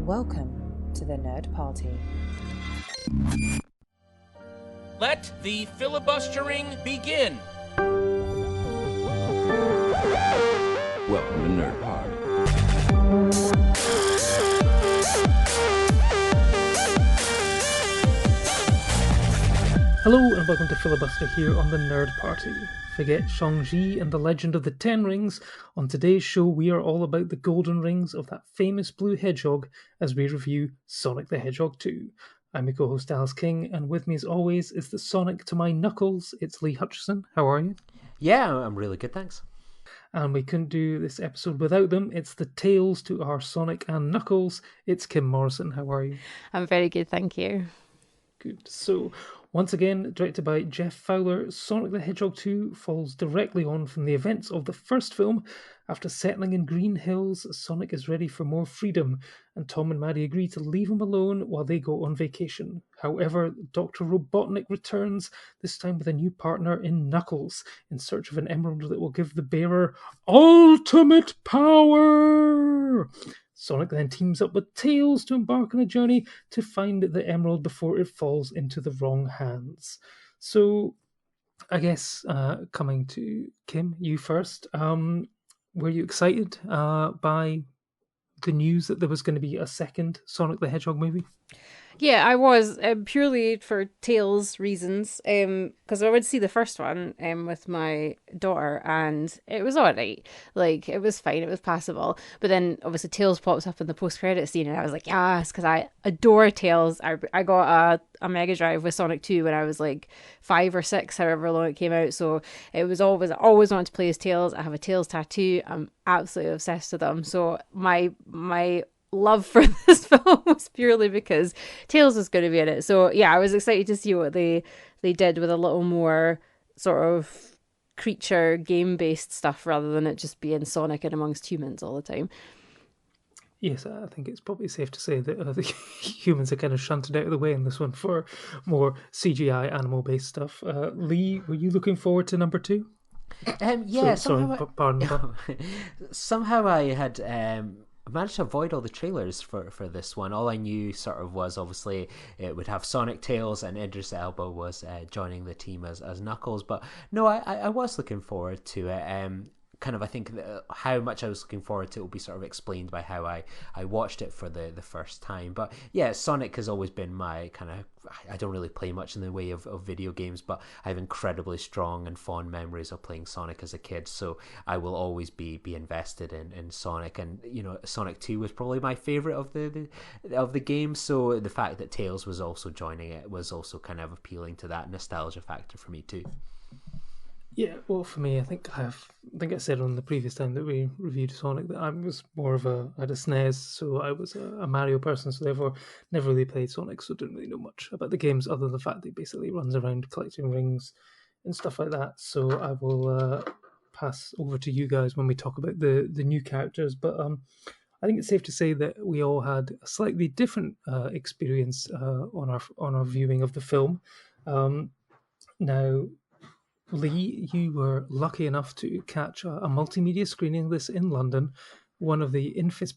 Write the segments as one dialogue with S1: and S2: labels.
S1: Welcome to the Nerd Party.
S2: Let the filibustering begin.
S3: Welcome to Nerd Pod.
S4: Hello and welcome to Filibuster here on the Nerd Party. Forget Shang-Chi and the Legend of the Ten Rings. On today's show we are all about the golden rings of that famous blue hedgehog as we review Sonic the Hedgehog 2. I'm your co-host Alice King, and with me as always is the Sonic to my Knuckles. It's Lee Hutchison. How are you?
S5: Yeah, I'm really good, thanks.
S4: And we couldn't do this episode without them. It's the Tails to our Sonic and Knuckles. It's Kim Morrison. How are you?
S6: I'm very good, thank you.
S4: Good. So, once again, directed by Jeff Fowler, Sonic the Hedgehog 2 follows directly on from the events of the first film. After settling in Green Hills, Sonic is ready for more freedom, and Tom and Maddie agree to leave him alone while they go on vacation. However, Dr. Robotnik returns, this time with a new partner in Knuckles, in search of an emerald that will give the bearer ultimate power! Sonic then teams up with Tails to embark on a journey to find the emerald before it falls into the wrong hands. So, I guess, coming to Kim, you first. Were you excited by the news that there was going to be a second Sonic the Hedgehog movie?
S6: Yeah, I was, purely for Tails reasons, because I went to see the first one with my daughter, and it was alright. Like, it was fine, it was passable. But then, obviously, Tails pops up in the post-credit scene, and I was like, yes, because I adore Tails. I got a Mega Drive with Sonic 2 when I was like 5 or 6, however long it came out, so it was always, I always wanted to play as Tails. I have a Tails tattoo. I'm absolutely obsessed with them. So my love for this film was purely because Tails was going to be in it. So yeah, I was excited to see what they did with a little more sort of creature game based stuff rather than it just being Sonic and amongst humans all the time.
S4: Yes, I think it's probably safe to say that the humans are kind of shunted out of the way in this one for more CGI animal based stuff. Lee, were you looking forward to number 2?
S5: Yeah,
S4: Somehow
S5: I had managed to avoid all the trailers for this one. All I knew sort of was obviously it would have Sonic, Tails, and Idris Elba was joining the team as Knuckles. But no, I was looking forward to it. Kind of, I think how much I was looking forward to it will be sort of explained by how I watched it for the first time. But yeah, Sonic has always been my kind of, I don't really play much in the way of video games, but I have incredibly strong and fond memories of playing Sonic as a kid, so I will always be invested in Sonic. And you know, Sonic 2 was probably my favourite of the games, so the fact that Tails was also joining it was also kind of appealing to that nostalgia factor for me too.
S4: Yeah, well, for me, I think I said on the previous time that we reviewed Sonic that I was more of I had a SNES, so I was a Mario person, so therefore never really played Sonic, so didn't really know much about the games other than the fact that he basically runs around collecting rings and stuff like that. So I will pass over to you guys when we talk about the new characters, but I think it's safe to say that we all had a slightly different experience on our viewing of the film. Now, Lee, you were lucky enough to catch a multimedia screening of this in London,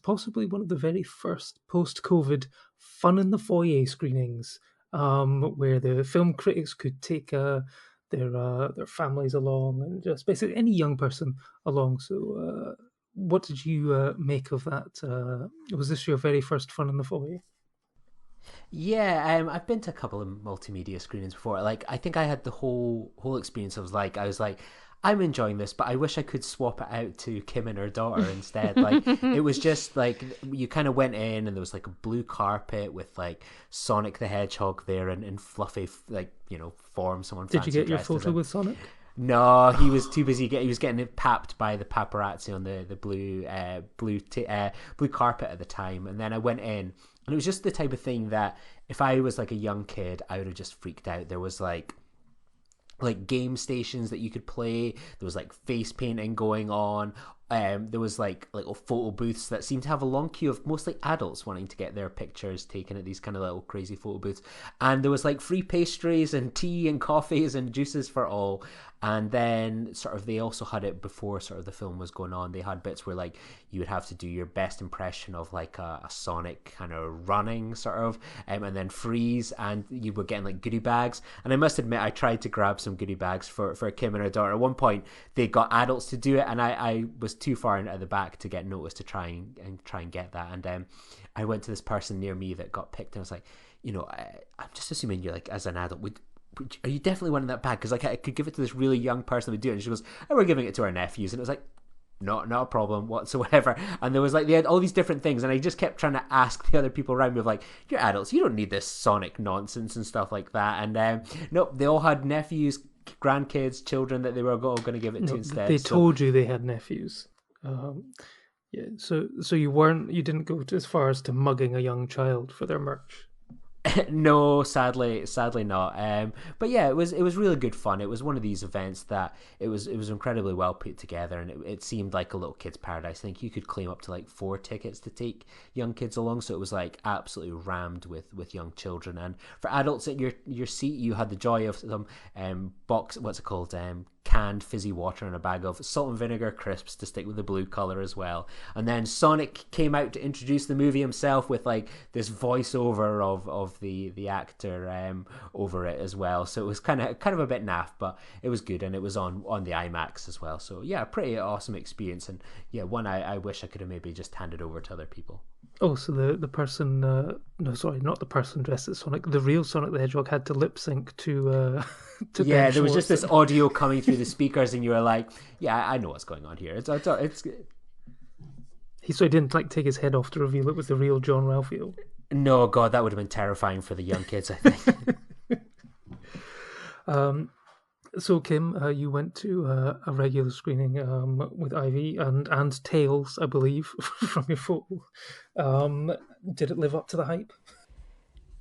S4: possibly one of the very first post-COVID fun in the foyer screenings, where the film critics could take their families along and just basically any young person along. So, what did you make of that? Was this your very first fun in the foyer?
S5: Yeah, I've been to a couple of multimedia screenings before. Like, I think I had the whole experience. I was like, I'm enjoying this, but I wish I could swap it out to Kim and her daughter instead. Like, it was just like you kind of went in and there was like a blue carpet with like Sonic the Hedgehog there and in fluffy, like, you know, form. Someone
S4: did you get your photo with Sonic?
S5: No, he was too busy. He was getting papped by the paparazzi on the blue carpet at the time. And then I went in, and it was just the type of thing that if I was like a young kid, I would have just freaked out. There was like game stations that you could play. There was like face painting going on. there was like little photo booths that seemed to have a long queue of mostly adults wanting to get their pictures taken at these kind of little crazy photo booths. And there was like free pastries and tea and coffees and juices for all. And then sort of they also had it before sort of the film was going on. They had bits where like you would have to do your best impression of like a Sonic kind of running sort of, and then freeze, and you were getting like goodie bags. And I must admit, I tried to grab some goodie bags for Kim and her daughter. At one point, they got adults to do it, and I was too far into the back to get noticed to try and get that. And I went to this person near me that got picked, and I was like, I'm just assuming you're like as an adult are you definitely wanting that bag? Because like I could give it to this really young person that would do it. And she goes, "Oh, we're giving it to our nephews." And it was like, not a problem whatsoever. And there was like, they had all these different things, and I just kept trying to ask the other people around me of like, "You're adults, you don't need this Sonic nonsense and stuff like that." And no, they all had nephews, grandkids, children that they were all going to give it to instead.
S4: They told you they had nephews. Yeah, so you didn't go as far as to mugging a young child for their merch.
S5: No, sadly not. But yeah, it was really good fun. It was one of these events that it was incredibly well put together, and it seemed like a little kid's paradise. I think you could claim up to like 4 tickets to take young kids along, so it was like absolutely rammed with young children. And for adults at your seat, you had the joy of some canned fizzy water and a bag of salt and vinegar crisps to stick with the blue color as well. And then Sonic came out to introduce the movie himself with like this voiceover of the actor over it as well. So it was kind of a bit naff, but it was good, and it was on the IMAX as well. So yeah, pretty awesome experience, and yeah, one I wish I could have maybe just handed over to other people.
S4: Oh, so the person, no, sorry, not the person dressed as Sonic, the real Sonic the Hedgehog had to lip sync to
S5: yeah,
S4: Ben
S5: there was
S4: Schwartz.
S5: just this audio coming through the speakers, and you were like, yeah, I know what's going on here. It's good.
S4: So he didn't like take his head off to reveal it was the real John Ralphio.
S5: No, God, that would have been terrifying for the young kids, I think.
S4: So Kim, you went to a regular screening with Ivy and Tails, I believe, from your photo. Did it live up to the hype?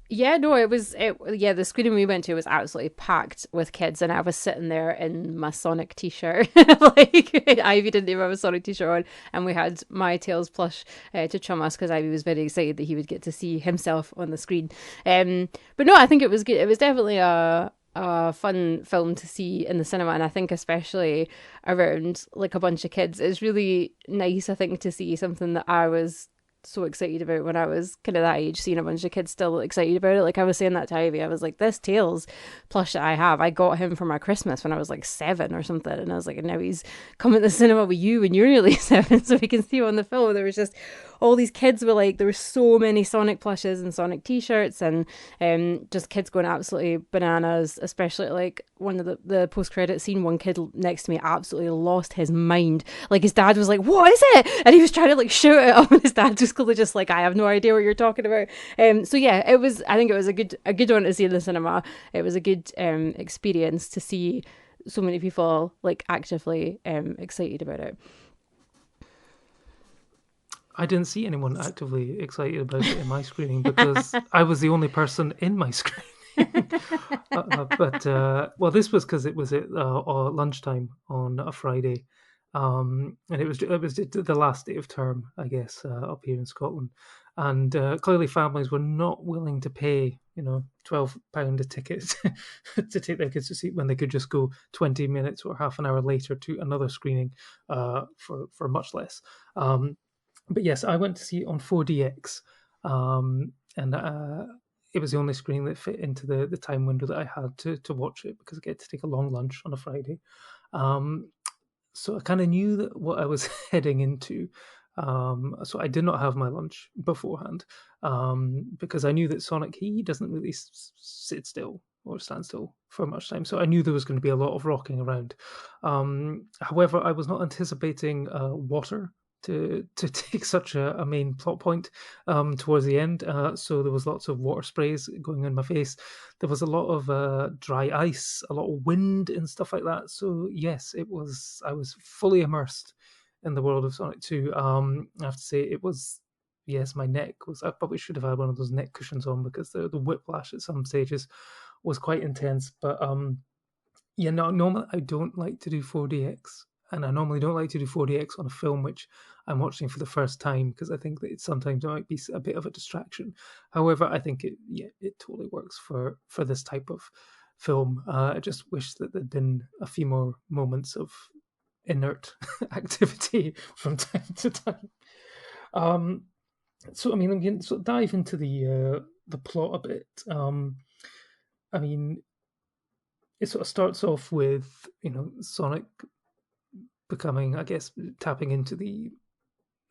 S6: Yeah, no, the screening we went to was absolutely packed with kids, and I was sitting there in my Sonic t-shirt. Like, Ivy didn't even have a Sonic t-shirt on, and we had my Tails plush to chum us, because Ivy was very excited that he would get to see himself on the screen. But no, I think it was good. It was definitely a fun film to see in the cinema, and I think especially around like a bunch of kids, it's really nice, I think, to see something that I was so excited about when I was kind of that age, seeing a bunch of kids still excited about it. Like I was saying that to Ivy, I was like, this Tails plush that I got him for my Christmas when I was like 7 or something, and I was like, and now he's coming to the cinema with you when you're nearly 7, so we can see him on the film. There was just all these kids were like, there were so many Sonic plushes and Sonic t-shirts, and just kids going absolutely bananas, especially like one of the post-credit scene, one kid next to me absolutely lost his mind. Like his dad was like, what is it? And he was trying to like shout it up, and his dad was clearly just like, I have no idea what you're talking about. So yeah, I think it was a good one to see in the cinema. It was a good experience to see so many people like actively excited about it.
S4: I didn't see anyone actively excited about it in my screening because I was the only person in my screening. Well, this was because it was at lunchtime on a Friday, and it was the last day of term, I guess, up here in Scotland, and clearly families were not willing to pay, £12 a ticket to take their kids to see when they could just go 20 minutes or half an hour later to another screening for much less. But yes, I went to see it on 4DX, and it was the only screening that fit into the time window that I had to watch it, because I get to take a long lunch on a Friday. So I kind of knew what I was heading into. So I did not have my lunch beforehand, because I knew that Sonic, he doesn't really sit still or stand still for much time. So I knew there was going to be a lot of rocking around. However, I was not anticipating water to take such a main plot point towards the end. So there was lots of water sprays going on my face. There was a lot of dry ice, a lot of wind and stuff like that. So yes, I was fully immersed in the world of Sonic 2. I have to say it was, yes, my neck was, I probably should have had one of those neck cushions on, because the whiplash at some stages was quite intense. But yeah, no, normally I don't like to do 4DX. and I normally don't like to do 4DX on a film which I'm watching for the first time because I think that sometimes it might be a bit of a distraction. However, I think it totally works for this type of film. I just wish that there'd been a few more moments of inert activity from time to time. So I mean, I'm going to sort of dive into the plot a bit. I mean, it sort of starts off with Sonic becoming, I guess, tapping into the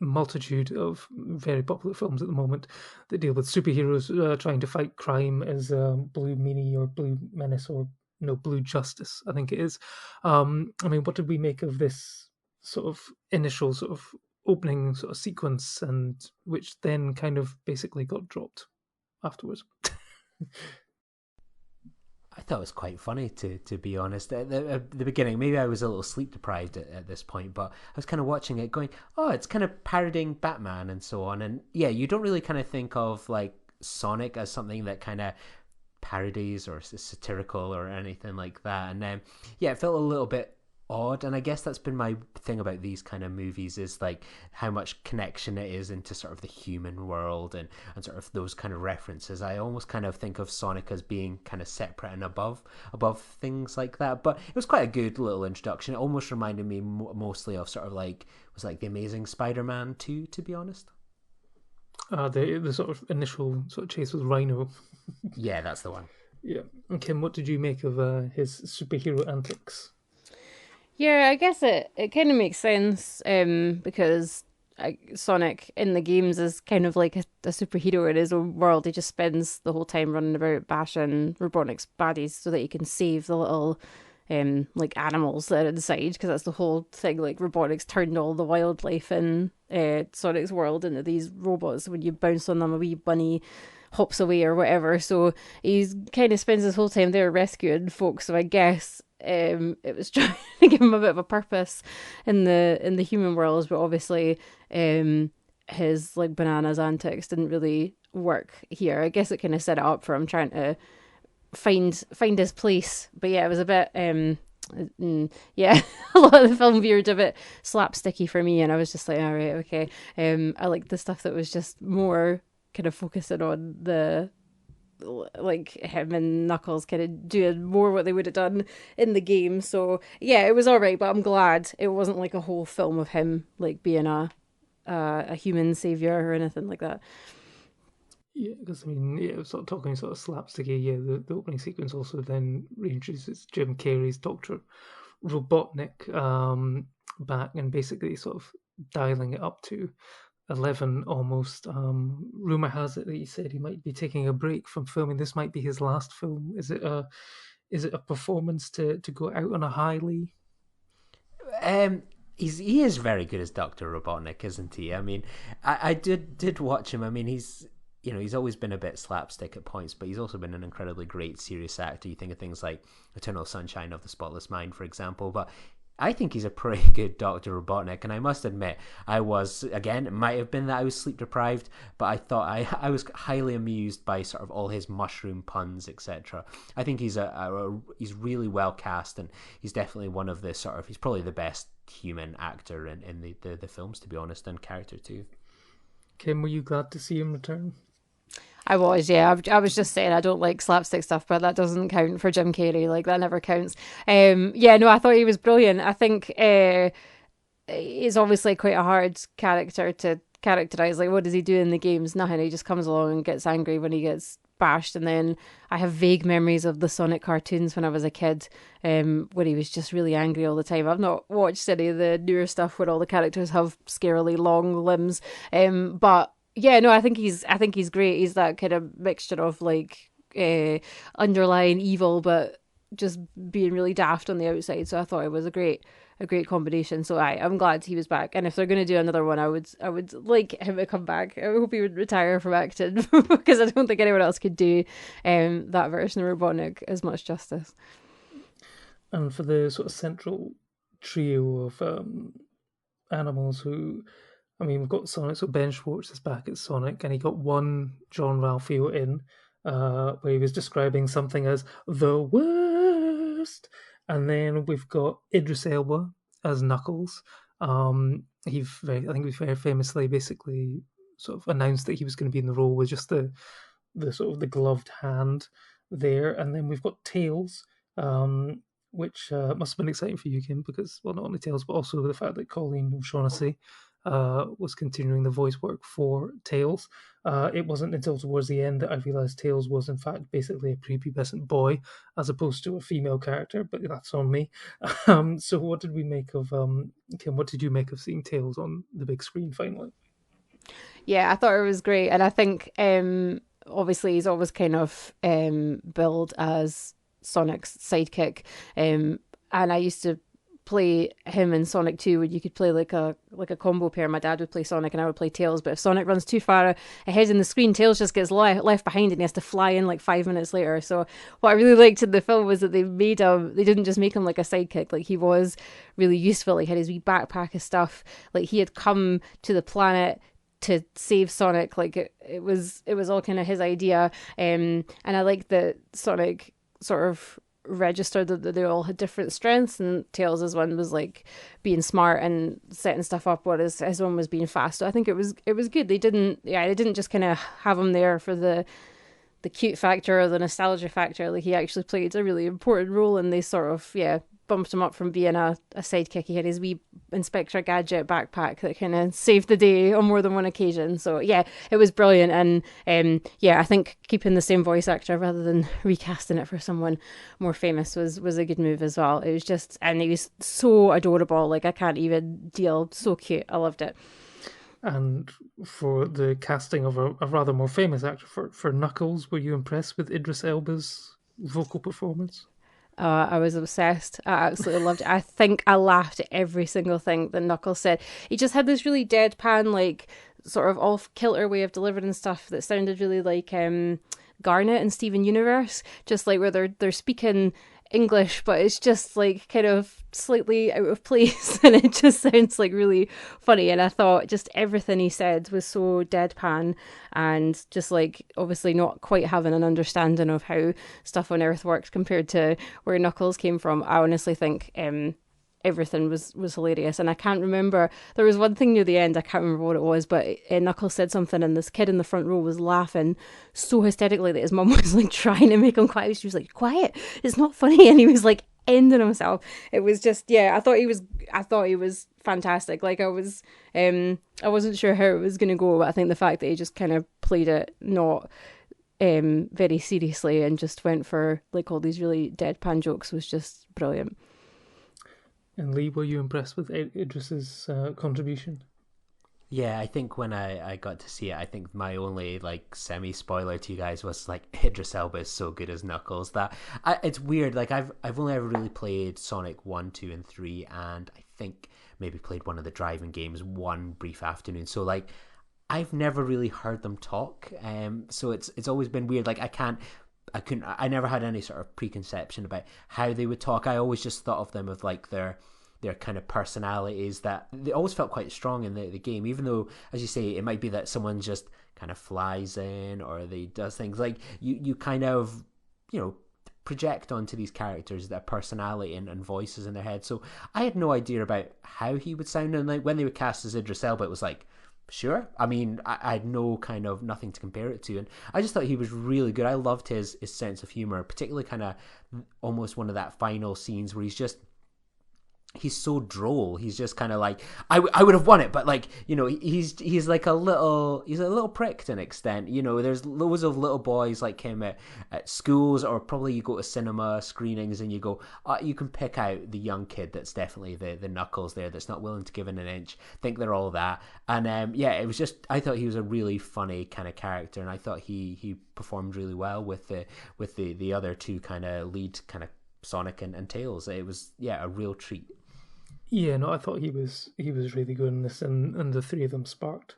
S4: multitude of very popular films at the moment that deal with superheroes trying to fight crime, as Blue Meanie or Blue Menace or Blue Justice, I think it is. I mean, what did we make of this sort of initial sort of opening sort of sequence, and which then kind of basically got dropped afterwards?
S5: I thought it was quite funny, to be honest. At the beginning, maybe I was a little sleep deprived at this point, but I was kind of watching it going, oh, it's kind of parodying Batman and so on. And yeah, you don't really kind of think of like Sonic as something that kind of parodies or satirical or anything like that. And yeah, it felt a little bit odd, and I guess that's been my thing about these kind of movies, is like how much connection it is into sort of the human world and sort of those kind of references. I almost kind of think of Sonic as being kind of separate and above things like that, but it was quite a good little introduction. It almost reminded me mostly of sort of like the Amazing Spider-Man 2, to be honest.
S4: The sort of initial sort of chase with Rhino.
S5: Yeah, that's the one.
S4: Yeah. And Kim, what did you make of his superhero antics?
S6: Yeah, I guess it kind of makes sense because Sonic in the games is kind of like a superhero in his own world. He just spends the whole time running about bashing Robotnik's baddies so that he can save the little like animals that are inside, because that's the whole thing. Like, Robotnik's turned all the wildlife in Sonic's world into these robots. When you bounce on them, a wee bunny hops away or whatever. So he kind of spends his whole time there rescuing folks. So I guess it was trying to give him a bit of a purpose in the human world, but obviously his like bananas antics didn't really work here. I guess it kind of set it up for him trying to find his place. But yeah, it was a bit yeah, a lot of the film veered a bit slapsticky for me, and I was just like, all right, okay. I like the stuff that was just more kind of focusing on the like him and Knuckles kind of doing more what they would have done in the game. So yeah, it was all right, but I'm glad it wasn't like a whole film of him like being a human savior or anything like that.
S4: Yeah, because I mean, yeah, sort of talking sort of slapsticky. Yeah, the opening sequence also then reintroduces Jim Carrey's Dr. Robotnik back, and basically sort of dialing it up to 11 almost. Rumor has it that he said he might be taking a break from filming. This might be his last film. Is it a performance to go out on a high, Lee?
S5: He is very good as Dr. Robotnik, isn't he? I mean, I did watch him. I mean, he's always been a bit slapstick at points, but he's also been an incredibly great serious actor. You think of things like Eternal Sunshine of the Spotless Mind, for example, but I think he's a pretty good Dr. Robotnik, and I must admit, it might have been that I was sleep deprived, but I thought I was highly amused by sort of all his mushroom puns, etc. I think he's he's really well cast, and he's definitely one of he's probably the best human actor in the films, to be honest, and character too.
S4: Kim, were you glad to see him return?
S6: I was, yeah. I was just saying I don't like slapstick stuff, but that doesn't count for Jim Carrey. Like, that never counts. Yeah, no, I thought he was brilliant. I think he's obviously quite a hard character to characterize. Like, what does he do in the games? Nothing. He just comes along and gets angry when he gets bashed. And then I have vague memories of the Sonic cartoons when I was a kid, where he was just really angry all the time. I've not watched any of the newer stuff where all the characters have scarily long limbs, but yeah, no, I think he's great. He's that kind of mixture of like underlying evil, but just being really daft on the outside. So I thought it was a great combination. So I'm glad he was back. And if they're going to do another one, I would like him to come back. I hope he would retire from acting because I don't think anyone else could do that version of Robotnik as much justice.
S4: And for the sort of central trio of animals who, I mean, we've got Sonic, so Ben Schwartz is back as Sonic, and he got one John Ralphio in, where he was describing something as the worst. And then we've got Idris Elba as Knuckles. I think he very famously basically sort of announced that he was going to be in the role with just the sort of the gloved hand there, and then we've got Tails, which must have been exciting for you, Kim, because well, not only Tails but also the fact that Colleen O'Shaughnessy was continuing the voice work for Tails. It wasn't until towards the end that I realised Tails was in fact basically a prepubescent boy as opposed to a female character, but that's on me. So what did we make of Kim? What did you make of seeing Tails on the big screen finally?
S6: Yeah, I thought it was great, and I think obviously he's always kind of billed as Sonic's sidekick, and I used to play him in Sonic 2 when you could play like a combo pair. My dad would play Sonic and I would play Tails, but if Sonic runs too far ahead in the screen, Tails just gets left behind and he has to fly in like 5 minutes later. So what I really liked in the film was that they didn't just make him like a sidekick, like he was really useful. He had his wee backpack of stuff, like he had come to the planet to save Sonic, like it was all kind of his idea, and I like that Sonic sort of registered that they all had different strengths, and Tails' one was like being smart and setting stuff up, whereas his one was being fast. So I think it was good. They didn't just kind of have him there for the cute factor or the nostalgia factor. Like he actually played a really important role, and they sort of bumped him up from being a sidekick. He had his wee Inspector Gadget backpack that kind of saved the day on more than one occasion. So yeah, it was brilliant. And I think keeping the same voice actor rather than recasting it for someone more famous was a good move as well. It was just, and he was so adorable. Like I can't even deal. So cute. I loved it.
S4: And for the casting of a rather more famous actor for Knuckles, were you impressed with Idris Elba's vocal performance?
S6: I was obsessed. I absolutely loved it. I think I laughed at every single thing that Knuckles said. He just had this really deadpan, like, sort of off-kilter way of delivering stuff that sounded really like Garnet and Steven Universe, just like where they're speaking English, but it's just like kind of slightly out of place and it just sounds like really funny. And I thought just everything he said was so deadpan and just like obviously not quite having an understanding of how stuff on Earth works compared to where Knuckles came from. I honestly think everything was hilarious. And I can't remember, there was one thing near the end, I can't remember what it was, but Knuckles said something and this kid in the front row was laughing so hysterically that his mum was like trying to make him quiet. She was like, quiet, it's not funny. And he was like ending himself. It was just, I thought he was fantastic. Like I wasn't sure how it was going to go, but I think the fact that he just kind of played it not very seriously and just went for like all these really deadpan jokes was just brilliant.
S4: And Lee, were you impressed with Idris's contribution?
S5: Yeah, I think when I got to see it, I think my only like semi-spoiler to you guys was like Idris Elba is so good as Knuckles that it's weird. Like I've only ever really played Sonic 1, 2, and 3, and I think maybe played one of the driving games one brief afternoon. So like I've never really heard them talk. So it's always been weird. Like I never had any sort of preconception about how they would talk. I always just thought of them of like their kind of personalities that they always felt quite strong in the game, even though, as you say, it might be that someone just kind of flies in or they does things like you kind of, project onto these characters their personality and voices in their head. So I had no idea about how he would sound, and like when they would cast as Idris Elba, it was like, sure. I mean, I had no kind of nothing to compare it to, and I just thought he was really good. I loved his sense of humor, particularly kind of almost one of that final scenes where he's so droll. He's just kind of like, I would have won it, but like, he's like a little prick to an extent. There's loads of little boys like him at schools, or probably you go to cinema screenings and you go, you can pick out the young kid that's definitely the Knuckles there, that's not willing to give in an inch. Think they're all that. And it was just, I thought he was a really funny kind of character, and I thought he performed really well with the other two kind of lead kind of Sonic and Tails. It was a real treat.
S4: Yeah, no, I thought he was really good in this, and the three of them sparked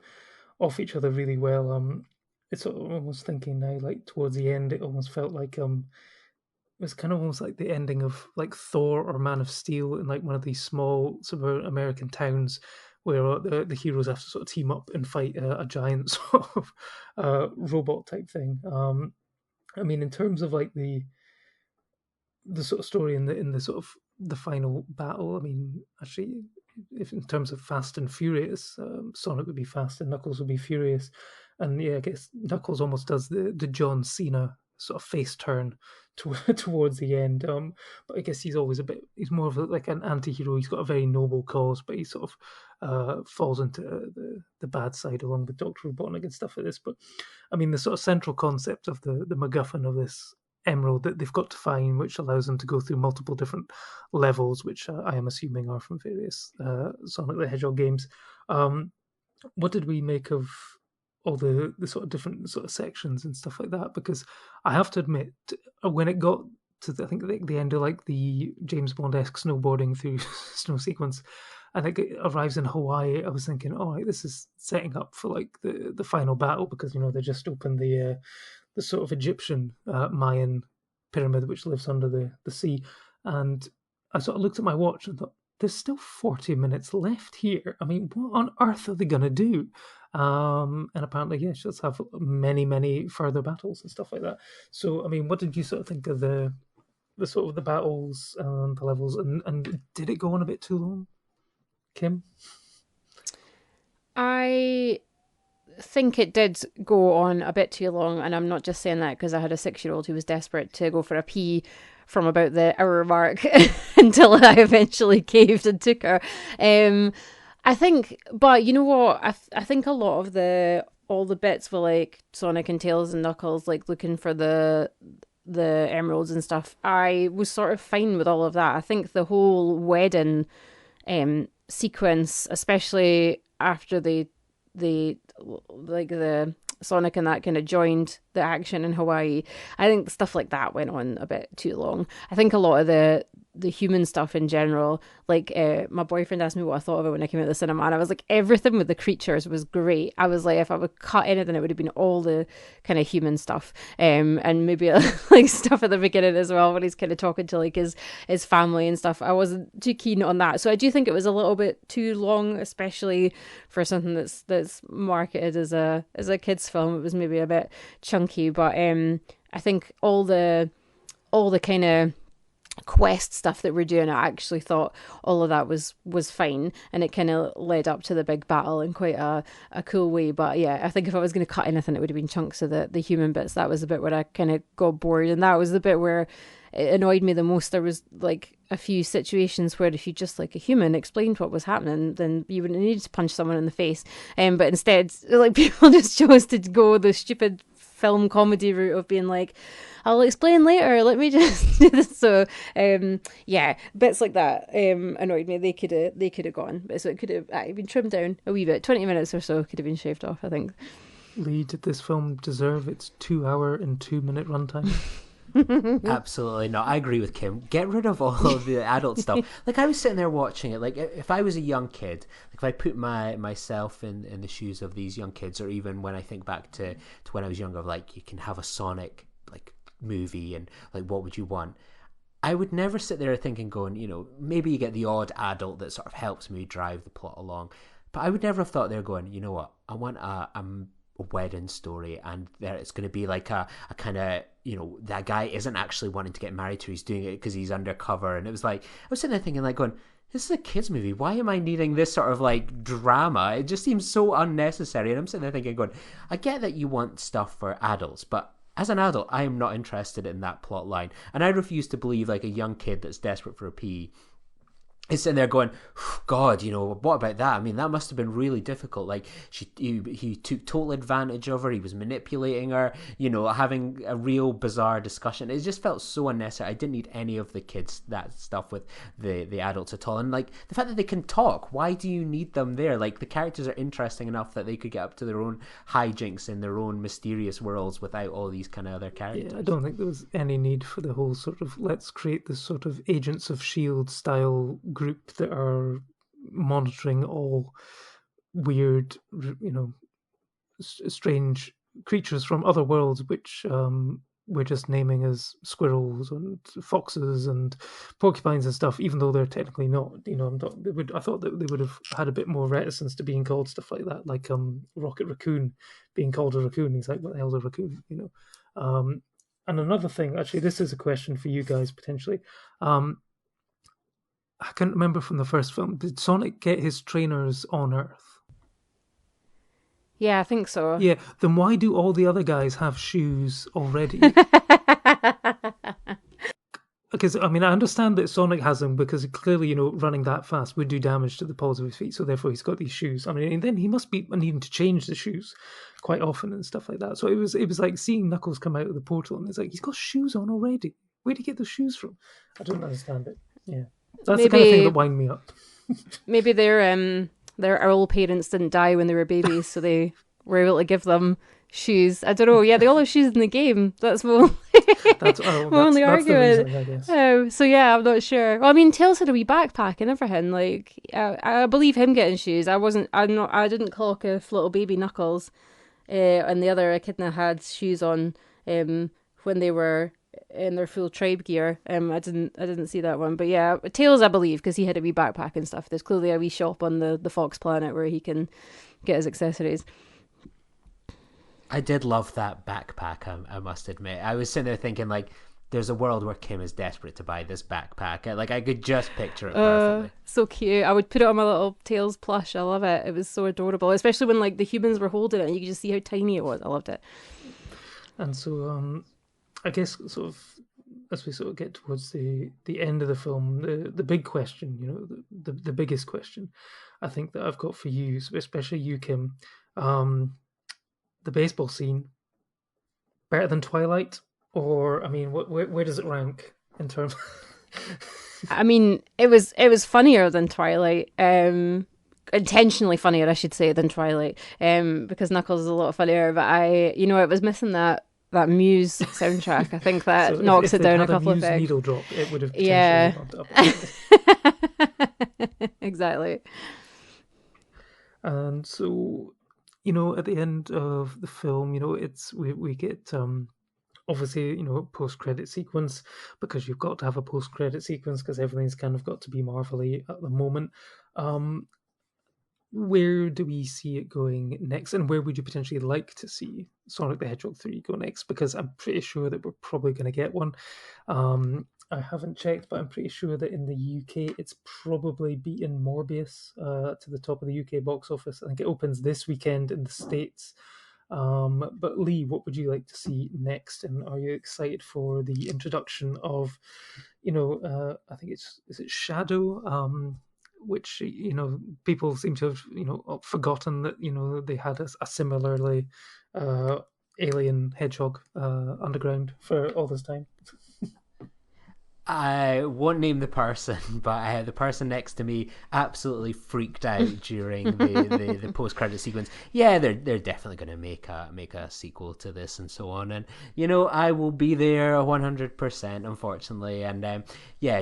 S4: off each other really well. It's almost thinking now, like towards the end, it almost felt like it was kind of almost like the ending of like Thor or Man of Steel in like one of these small suburban American towns where the heroes have to sort of team up and fight a giant sort of robot type thing. I mean, in terms of like the sort of story in the sort of the final battle. I mean, actually, if in terms of Fast and Furious, Sonic would be fast and Knuckles would be furious. And yeah, I guess Knuckles almost does the John Cena sort of face turn towards the end. But I guess he's always he's more of like an anti-hero. He's got a very noble cause, but he sort of falls into the bad side along with Dr. Robotnik and stuff like this. But I mean, the sort of central concept of the MacGuffin of this emerald that they've got to find, which allows them to go through multiple different levels, which I am assuming are from various Sonic the Hedgehog games. What did we make of all the sort of different sort of sections and stuff like that? Because I have to admit, when it got to I think the end of like the James Bond-esque snowboarding through snow sequence, and it arrives in Hawaii, I was thinking, all right, this is setting up for like the final battle, because they just opened the sort of Egyptian Mayan pyramid which lives under the sea, and I sort of looked at my watch and thought, there's still 40 minutes left here. I mean, what on earth are they going to do? And apparently, yes, let's have many, many further battles and stuff like that. So, I mean, what did you sort of think of the sort of the battles and the levels, and did it go on a bit too long, Kim?
S6: I think it did go on a bit too long, and I'm not just saying that because I had a 6-year-old who was desperate to go for a pee from about the hour mark until I eventually caved and took her. I think, but you know what? I think a lot of all the bits were like Sonic and Tails and Knuckles, like looking for the emeralds and stuff. I was sort of fine with all of that. I think the whole wedding sequence, especially after the Sonic and that kind of joined the action in Hawaii, I think stuff like that went on a bit too long. I think a lot of the human stuff in general, like my boyfriend asked me what I thought of it when I came out of the cinema, and I was like, everything with the creatures was great. I was like, if I would cut anything, it would have been all the kind of human stuff, and maybe like stuff at the beginning as well when he's kind of talking to like his family and stuff. I wasn't too keen on that, so I do think it was a little bit too long, especially for something that's marketed as a kids film. It was maybe a bit chunky, but I think all the kind of quest stuff that we're doing, I actually thought all of that was fine, and it kind of led up to the big battle in quite a cool way. But yeah, I think if I was going to cut anything, it would have been chunks of the human bits. That was the bit where I kind of got bored, and that was the bit where it annoyed me the most. There was like a few situations where if you just like a human explained what was happening, then you wouldn't need to punch someone in the face, but instead like people just chose to go the stupid film comedy route of being like, I'll explain later, let me just do this. So yeah, bits like that annoyed me. They could have gone, so it could have been trimmed down a wee bit. 20 minutes or so could have been shaved off, I think.
S4: Lee, did this film deserve its 2-hour and 2-minute runtime?
S5: Absolutely not. I agree with Kim. Get rid of all of the adult stuff. Like, I was sitting there watching it, like if I was a young kid, like if I put myself in the shoes of these young kids, or even when I think back to when I was younger, like you can have a Sonic like movie, and like what would you want? I would never sit there thinking, going, maybe you get the odd adult that sort of helps me drive the plot along, but I would never have thought they're going, you know what, I want a wedding story, and there it's going to be like a kind of, that guy isn't actually wanting to get married to her, he's doing it because he's undercover. And it was like, I was sitting there thinking, like, going, this is a kids movie, why am I needing this sort of like drama? It just seems so unnecessary. And I'm sitting there thinking, going, I get that you want stuff for adults, but as an adult, I am not interested in that plot line, and I refuse to believe like a young kid that's desperate for a pee is sitting there going, God, what about that? I mean, that must have been really difficult. Like, he took total advantage of her. He was manipulating her, having a real bizarre discussion. It just felt so unnecessary. I didn't need any of the kids, that stuff with the adults at all. And, like, the fact that they can talk, why do you need them there? Like, the characters are interesting enough that they could get up to their own hijinks in their own mysterious worlds without all these kind of other characters.
S4: Yeah, I don't think there was any need for the whole sort of, let's create this sort of Agents of S.H.I.E.L.D. style group that are monitoring all weird, strange creatures from other worlds, which we're just naming as squirrels and foxes and porcupines and stuff, even though they're technically not. I thought that they would have had a bit more reticence to being called stuff like that, like Rocket Raccoon being called a raccoon. He's like, what the hell's a raccoon? And another thing, actually, this is a question for you guys potentially. I can't remember from the first film. Did Sonic get his trainers on Earth?
S6: Yeah, I think so.
S4: Yeah, then why do all the other guys have shoes already? Because, I mean, I understand that Sonic has them because clearly, running that fast would do damage to the balls of his feet, so therefore he's got these shoes. I mean, and then he must be needing to change the shoes quite often and stuff like that. So it was like seeing Knuckles come out of the portal and it's like, he's got shoes on already. Where did he get those shoes from? I don't understand it. Yeah. That's the kind of thing that wind me up.
S6: Maybe their owl parents didn't die when they were babies, so they were able to give them shoes. I don't know. Yeah, they all have shoes in the game. That's my only argument.
S4: The reason, I guess.
S6: So yeah, I'm not sure. Well, I mean, Tails had a wee backpack and everything. Like, I believe him getting shoes. I didn't clock if little baby Knuckles, and the other echidna had shoes on, when they were in their full tribe gear. I didn't see that one, but yeah, Tails I believe because he had a wee backpack and stuff. There's clearly a wee shop on the Fox planet where he can get his accessories.
S5: I did love that backpack, I must admit. I was sitting there thinking, like, there's a world where Kim is desperate to buy this backpack. I could just picture it perfectly.
S6: So cute. I would put it on my little Tails plush. I love it. It was so adorable, especially when, like, the humans were holding it and you could just see how tiny it was. I loved it.
S4: And so, I guess sort of as we sort of get towards the end of the film, the big question, the biggest question, I think that I've got for you, especially you, Kim, the baseball scene, better than Twilight, or I mean, where does it rank in terms?
S6: I mean, it was funnier than Twilight. Intentionally funnier, I should say, than Twilight. Because Knuckles is a lot funnier, but it was missing that Muse soundtrack. I think that
S4: so
S6: knocks
S4: if
S6: it down a
S4: had
S6: couple
S4: Muse
S6: of pegs.
S4: Needle drop, it would have
S6: up. Exactly.
S4: And so, at the end of the film, we get obviously, post-credit sequence, because you've got to have a post-credit sequence because everything's kind of got to be Marvel-y at the moment. Where do we see it going next, and where would you potentially like to see Sonic the Hedgehog 3 go next? Because I'm pretty sure that we're probably going to get one. I haven't checked, but I'm pretty sure that in the UK it's probably beaten Morbius to the top of the UK box office. I think it opens this weekend in the States. But Lee, what would you like to see next? And are you excited for the introduction of, I think is it Shadow? Which people seem to have forgotten that they had a similarly alien hedgehog underground for all this time.
S5: I won't name the person, but the person next to me absolutely freaked out during the post-credit sequence. Yeah, they're definitely going to make a sequel to this and so on, and I will be there 100%, unfortunately, and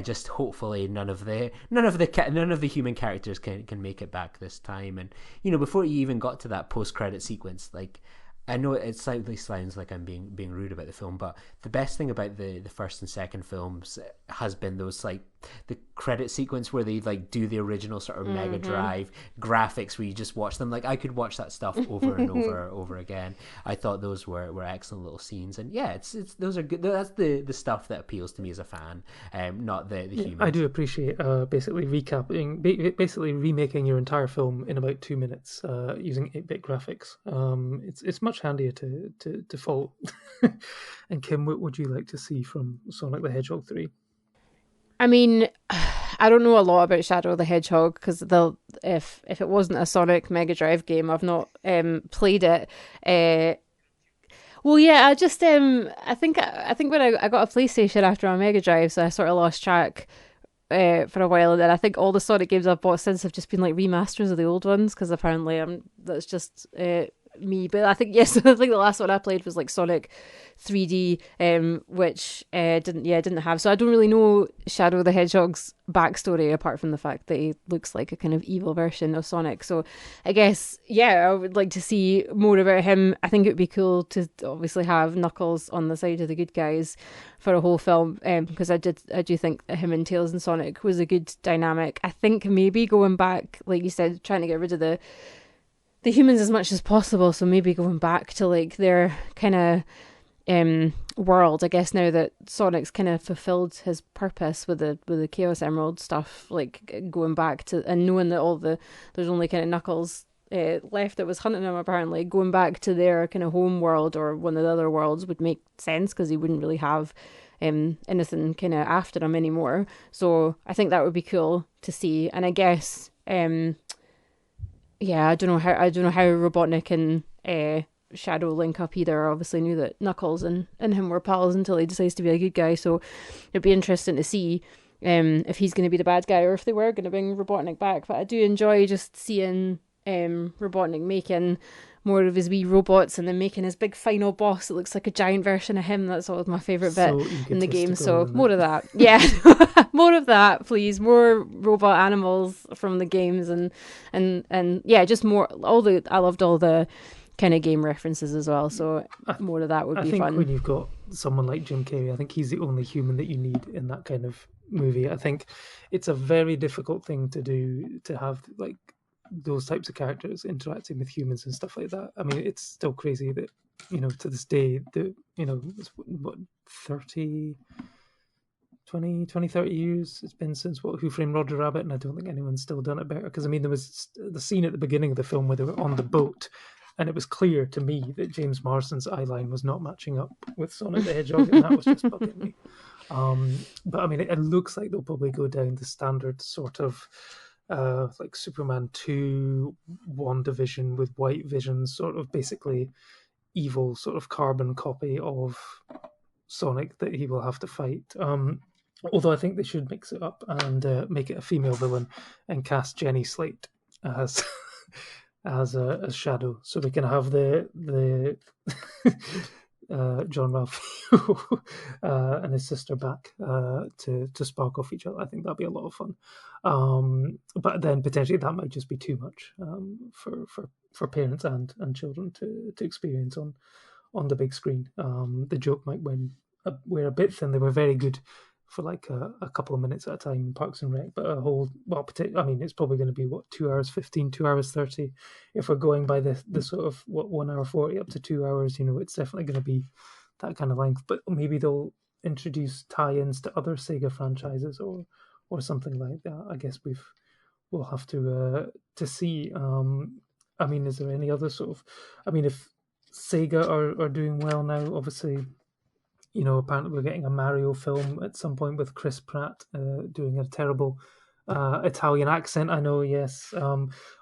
S5: just hopefully none of the human characters can make it back this time, and before you even got to that post-credit sequence, like. I know it slightly sounds like I'm being rude about the film, but the best thing about the first and second films has been those, like, the credit sequence where they, like, do the original sort of Mega Drive graphics where you just watch them. Like, I could watch that stuff over and over again. I thought those were excellent little scenes, and yeah, it's those are good. That's the stuff that appeals to me as a fan, not the humans.
S4: I do appreciate basically remaking your entire film in about 2 minutes using 8-bit graphics. It's much handier to follow. And Kim, what would you like to see from Sonic the Hedgehog 3?
S6: I mean, I don't know a lot about Shadow the Hedgehog because if it wasn't a Sonic Mega Drive game, I've not played it. Well, yeah, I just I think when I got a PlayStation after my Mega Drive, so I sort of lost track for a while, and then I think all the Sonic games I've bought since have just been like remasters of the old ones because apparently that's just me. But I think I think the last one I played was like Sonic 3D, which didn't have. So I don't really know Shadow the Hedgehog's backstory apart from the fact that he looks like a kind of evil version of Sonic. So I guess I would like to see more about him. I think it would be cool to obviously have Knuckles on the side of the good guys for a whole film, because I do think that him and Tails and Sonic was a good dynamic. I think maybe going back, like you said, trying to get rid of the humans as much as possible, so maybe going back to like their kind of world. I guess now that Sonic's kind of fulfilled his purpose with the Chaos Emerald stuff, like going back to and knowing that there's only kind of Knuckles left that was hunting him, apparently going back to their kind of home world or one of the other worlds would make sense because he wouldn't really have anything kind of after him anymore. So I think that would be cool to see. And I guess I don't know how Robotnik and Shadow link up either. I obviously knew that Knuckles and him were pals until he decides to be a good guy, so it'd be interesting to see if he's going to be the bad guy or if they were going to bring Robotnik back. But I do enjoy just seeing Robotnik making more of his wee robots and then making his big final boss that looks like a giant version of him. That's always my favourite bit in the game. So more of that. Yeah. More of that, please. More robot animals from the games and yeah, just more I loved all the kind of game references as well, so more of that would be fun.
S4: I think when you've got someone like Jim Carrey, I think he's the only human that you need in that kind of movie. I think it's a very difficult thing to do, to have like those types of characters interacting with humans and stuff like that. I mean, it's still crazy that, to this day, it's what, 30 years it's been since Who Framed Roger Rabbit, and I don't think anyone's still done it better. Because I mean, there was the scene at the beginning of the film where they were on the boat, and it was clear to me that James Marsden's eyeline was not matching up with Sonic the Hedgehog, and that was just bugging me. But I mean, it looks like they'll probably go down the standard sort of like Superman 2, WandaVision with White Vision, sort of basically evil sort of carbon copy of Sonic that he will have to fight. Although I think they should mix it up and make it a female villain and cast Jenny Slate as as Shadow, so we can have the John Ralphio and his sister back to spark off each other. I think that'd be a lot of fun. But then potentially that might just be too much for parents and children to experience on the big screen. The joke might wear a bit thin. They were very good for like a couple of minutes at a time in Parks and Rec, but it's probably going to be 2 hours 15, 2 hours 30 if we're going by the sort of 1 hour 40 up to 2 hours. It's definitely going to be that kind of length, but maybe they'll introduce tie-ins to other Sega franchises or something like that. I guess we'll have to see. I mean, is there any other sort of, if Sega are doing well now, obviously, apparently we're getting a Mario film at some point with Chris Pratt doing a terrible Italian accent. I know, yes.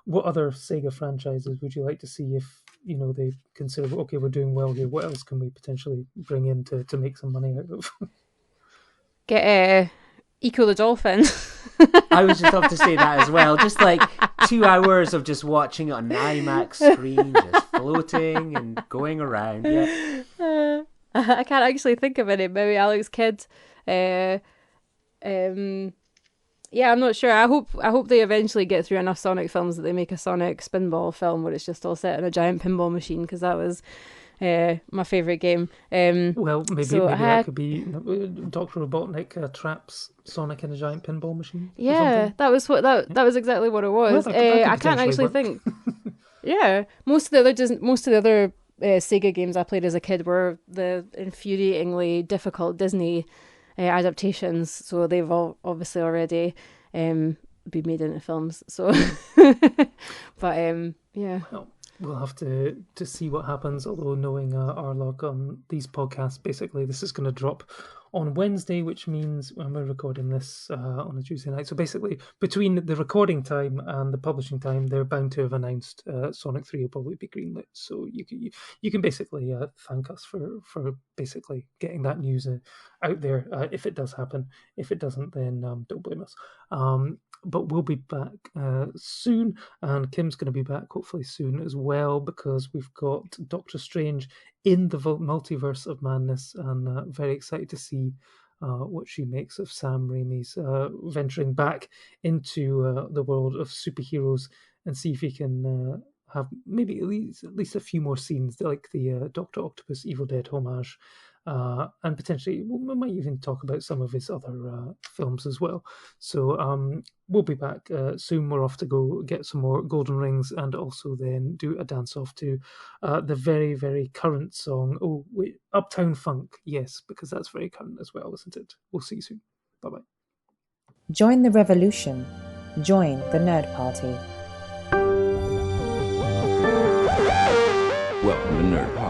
S4: What other Sega franchises would you like to see if, they consider, okay, we're doing well here, what else can we potentially bring in to make some money out of?
S6: Get Eco the Dolphin.
S5: I was just about to say that as well. Just like 2 hours of just watching it on an IMAX screen, just floating and going around. Yeah.
S6: I can't actually think of any. Maybe Alex Kidd. Yeah, I'm not sure. I hope they eventually get through enough Sonic films that they make a Sonic Spinball film where it's just all set in a giant pinball machine, because that was my favourite game.
S4: Well, maybe that could be Dr. Robotnik traps Sonic in a giant pinball machine.
S6: Yeah, that was was exactly what it was.
S4: Well, that
S6: I can't actually think. Yeah, most of the other Sega games I played as a kid were the infuriatingly difficult Disney adaptations, so they've all obviously already been made into films. So, but yeah.
S4: Well, we'll have to see what happens. Although knowing our luck on these podcasts, basically this is going to drop on Wednesday, which means when we're recording this on a Tuesday night. So basically, between the recording time and the publishing time, they're bound to have announced Sonic 3 will probably be greenlit. So you can basically thank us for basically getting that news out there if it does happen. If it doesn't, then don't blame us. But we'll be back soon, and Kim's going to be back hopefully soon as well, because we've got Doctor Strange in the Multiverse of Madness, and very excited to see what she makes of Sam Raimi's venturing back into the world of superheroes, and see if he can have maybe at least a few more scenes like the Dr. Octopus Evil Dead homage and potentially we might even talk about some of his other films as well. So we'll be back soon. We're off to go get some more golden rings and also then do a dance off to the very, very current song. Oh, wait, Uptown Funk. Yes, because that's very current as well, isn't it? We'll see you soon. Bye-bye.
S1: Join the revolution. Join the Nerd Party.
S3: Welcome to Nerd Party.